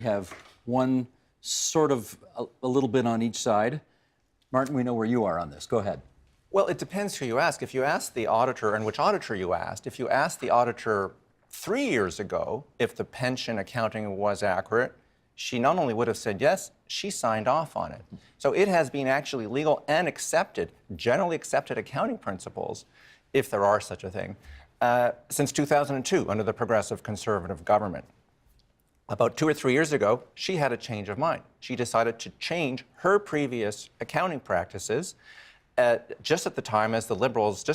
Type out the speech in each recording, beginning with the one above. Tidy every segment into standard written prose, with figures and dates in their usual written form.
have one sort of a little bit on each side. Martin, we know where you are on this. Go ahead. Well, it depends who you ask. If you ask the auditor, and which auditor you asked, if you asked the auditor 3 years ago if the pension accounting was accurate, she not only would have said yes, she signed off on it. So it has been actually legal and accepted, generally accepted accounting principles, if there are such a thing, since 2002 under the Progressive Conservative government. About 2 or 3 years ago, she had a change of mind. She decided to change her previous accounting practices just at the time as the Liberals,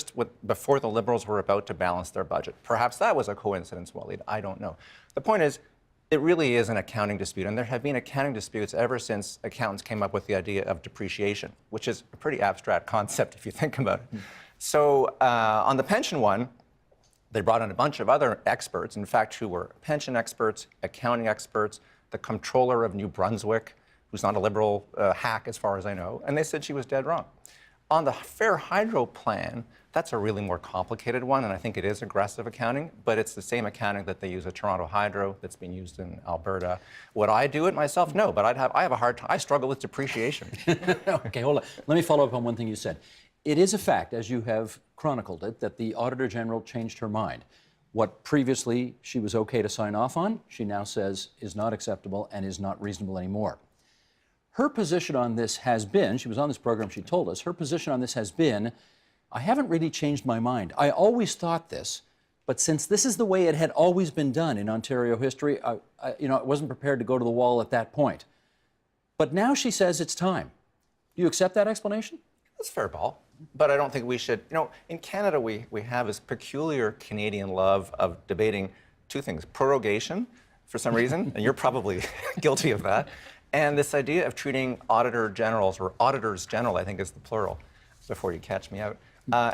before the Liberals were about to balance their budget. Perhaps that was a coincidence, Waleed. I don't know. The point is, it really is an accounting dispute, and there have been accounting disputes ever since accountants came up with the idea of depreciation, which is a pretty abstract concept if you think about it. So on the pension one, they brought in a bunch of other experts, in fact, who were pension experts, accounting experts, the comptroller of New Brunswick, who's not a Liberal hack as far as I know, and they said she was dead wrong. On the Fair Hydro plan, that's a really more complicated one, and I think it is aggressive accounting, but it's the same accounting that they use at Toronto Hydro that's been used in Alberta. Would I do it myself? No, but I have a hard time. I struggle with depreciation. Okay, hold on. Let me follow up on one thing you said. It is a fact, as you have chronicled it, that the Auditor General changed her mind. What previously she was okay to sign off on, she now says is not acceptable and is not reasonable anymore. Her position on this has been, she was on this program, she told us, her position on this has been, I haven't really changed my mind. I always thought this, but since this is the way it had always been done in Ontario history, I wasn't prepared to go to the wall at that point. But now she says it's time. Do you accept that explanation? That's fair ball, but I don't think we should. In Canada, we have this peculiar Canadian love of debating two things: prorogation, for some reason, and you're probably guilty of that, and this idea of treating auditor generals, or auditors general, I think is the plural, before you catch me out,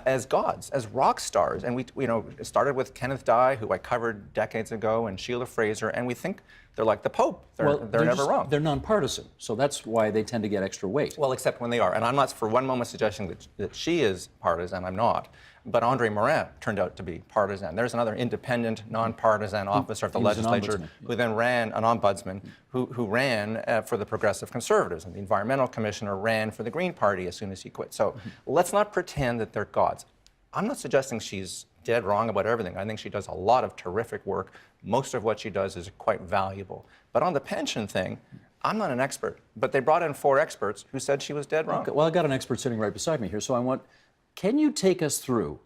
as gods, as rock stars. And it started with Kenneth Dye, who I covered decades ago, and Sheila Fraser, and we think they're like the Pope. They're never wrong. They're nonpartisan, so that's why they tend to get extra weight. Well, except when they are. And I'm not for one moment suggesting that she is partisan. I'm not. But Andre Morin turned out to be partisan. There's another independent, nonpartisan officer of the legislature who then ran, an ombudsman, who ran for the Progressive Conservatives. And the environmental commissioner ran for the Green Party as soon as he quit. So let's not pretend that they're gods. I'm not suggesting she's dead wrong about everything. I think she does a lot of terrific work. Most of what she does is quite valuable. But on the pension thing, I'm not an expert. But they brought in 4 experts who said she was dead wrong. Okay, well, I got an expert sitting right beside me here, so can you take us through